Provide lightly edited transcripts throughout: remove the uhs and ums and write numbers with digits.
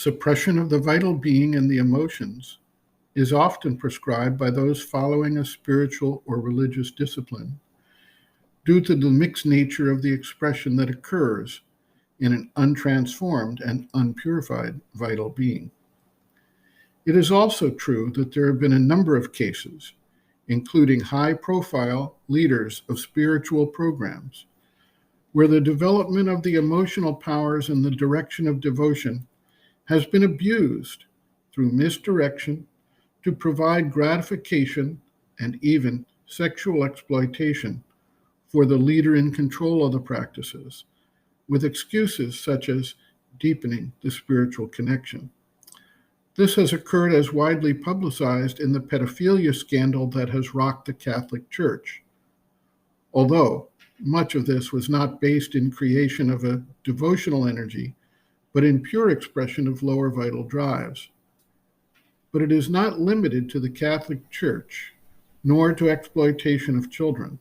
Suppression of the vital being and the emotions is often prescribed by those following a spiritual or religious discipline due to the mixed nature of the expression that occurs in an untransformed and unpurified vital being. It is also true that there have been a number of cases, including high-profile leaders of spiritual programs, where the development of the emotional powers in the direction of devotion has been abused through misdirection to provide gratification and even sexual exploitation for the leader in control of the practices, with excuses such as deepening the spiritual connection. This has occurred as widely publicized in the pedophilia scandal that has rocked the Catholic Church, although much of this was not based in creation of a devotional energy, but in pure expression of lower vital drives. But it is not limited to the Catholic Church, nor to exploitation of children,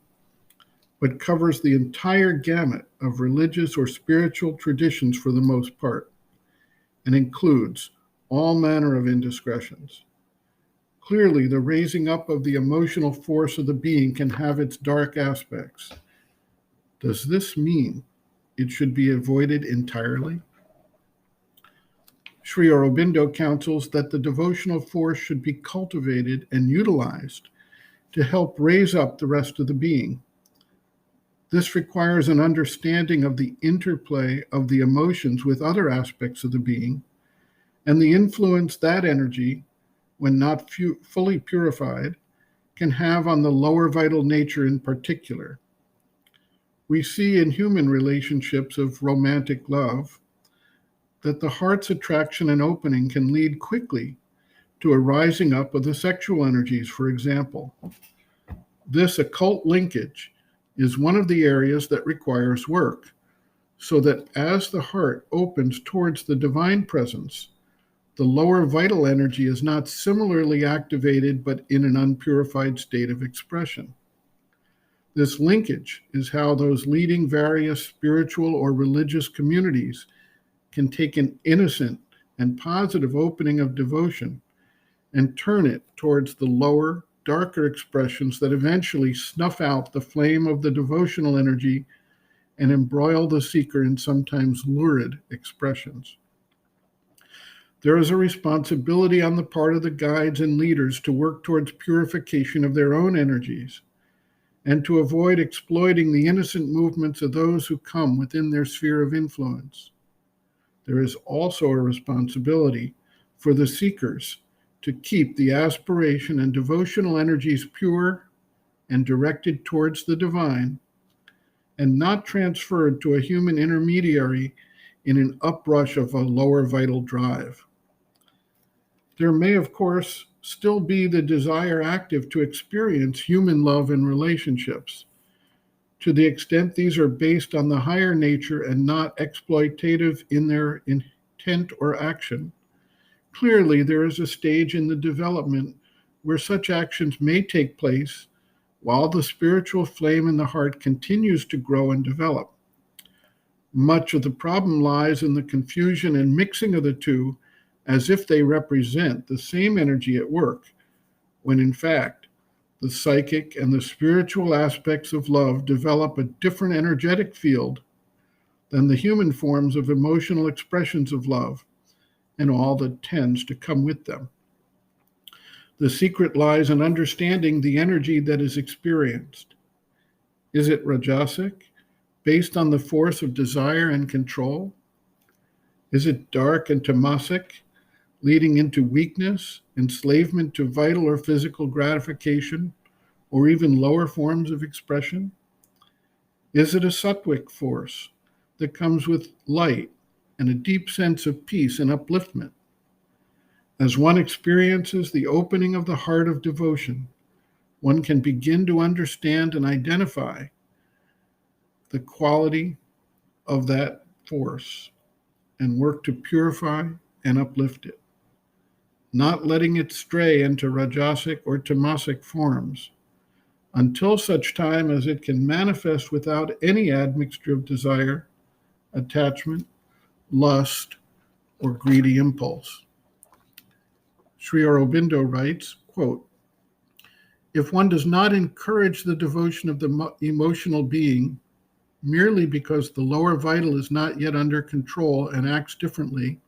but covers the entire gamut of religious or spiritual traditions for the most part, and includes all manner of indiscretions. Clearly, the raising up of the emotional force of the being can have its dark aspects. Does this mean it should be avoided entirely? Sri Aurobindo counsels that the devotional force should be cultivated and utilized to help raise up the rest of the being. This requires an understanding of the interplay of the emotions with other aspects of the being and the influence that energy, when not fully purified, can have on the lower vital nature in particular. We see in human relationships of romantic love that the heart's attraction and opening can lead quickly to a rising up of the sexual energies, for example. This occult linkage is one of the areas that requires work, so that as the heart opens towards the divine presence, the lower vital energy is not similarly activated but in an unpurified state of expression. This linkage is how those leading various spiritual or religious communities can take an innocent and positive opening of devotion and turn it towards the lower, darker expressions that eventually snuff out the flame of the devotional energy and embroil the seeker in sometimes lurid expressions. There is a responsibility on the part of the guides and leaders to work towards purification of their own energies and to avoid exploiting the innocent movements of those who come within their sphere of influence. There is also a responsibility for the seekers to keep the aspiration and devotional energies pure and directed towards the divine, and not transferred to a human intermediary in an uprush of a lower vital drive. There may, of course, still be the desire active to experience human love and relationships, to the extent these are based on the higher nature and not exploitative in their intent or action. Clearly, there is a stage in the development where such actions may take place while the spiritual flame in the heart continues to grow and develop. Much of the problem lies in the confusion and mixing of the two as if they represent the same energy at work, when in fact, the psychic and the spiritual aspects of love develop a different energetic field than the human forms of emotional expressions of love and all that tends to come with them. The secret lies in understanding the energy that is experienced. Is it rajasic, based on the force of desire and control? Is it dark and tamasic, leading into weakness, enslavement to vital or physical gratification, or even lower forms of expression? Is it a sattvic force that comes with light and a deep sense of peace and upliftment? As one experiences the opening of the heart of devotion, one can begin to understand and identify the quality of that force and work to purify and uplift it, not letting it stray into rajasic or tamasic forms until such time as it can manifest without any admixture of desire, attachment, lust, or greedy impulse. Sri Aurobindo writes, quote, if one does not encourage the devotion of the emotional being merely because the lower vital is not yet under control and acts differently,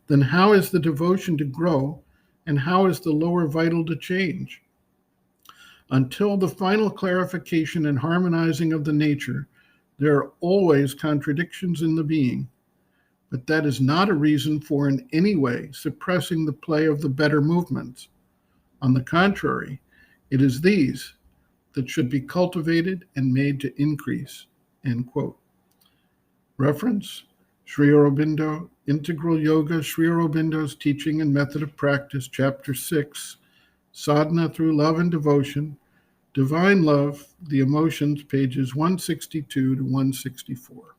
then how is the devotion to grow and how is the lower vital to change? Until the final clarification and harmonizing of the nature, there are always contradictions in the being, but that is not a reason for in any way suppressing the play of the better movements. On the contrary, it is these that should be cultivated and made to increase, end quote. Reference, Sri Aurobindo, Integral Yoga, Sri Aurobindo's Teaching and Method of Practice, Chapter 6, Sadhana Through Love and Devotion, Divine Love, the Emotions, pages 162 to 164.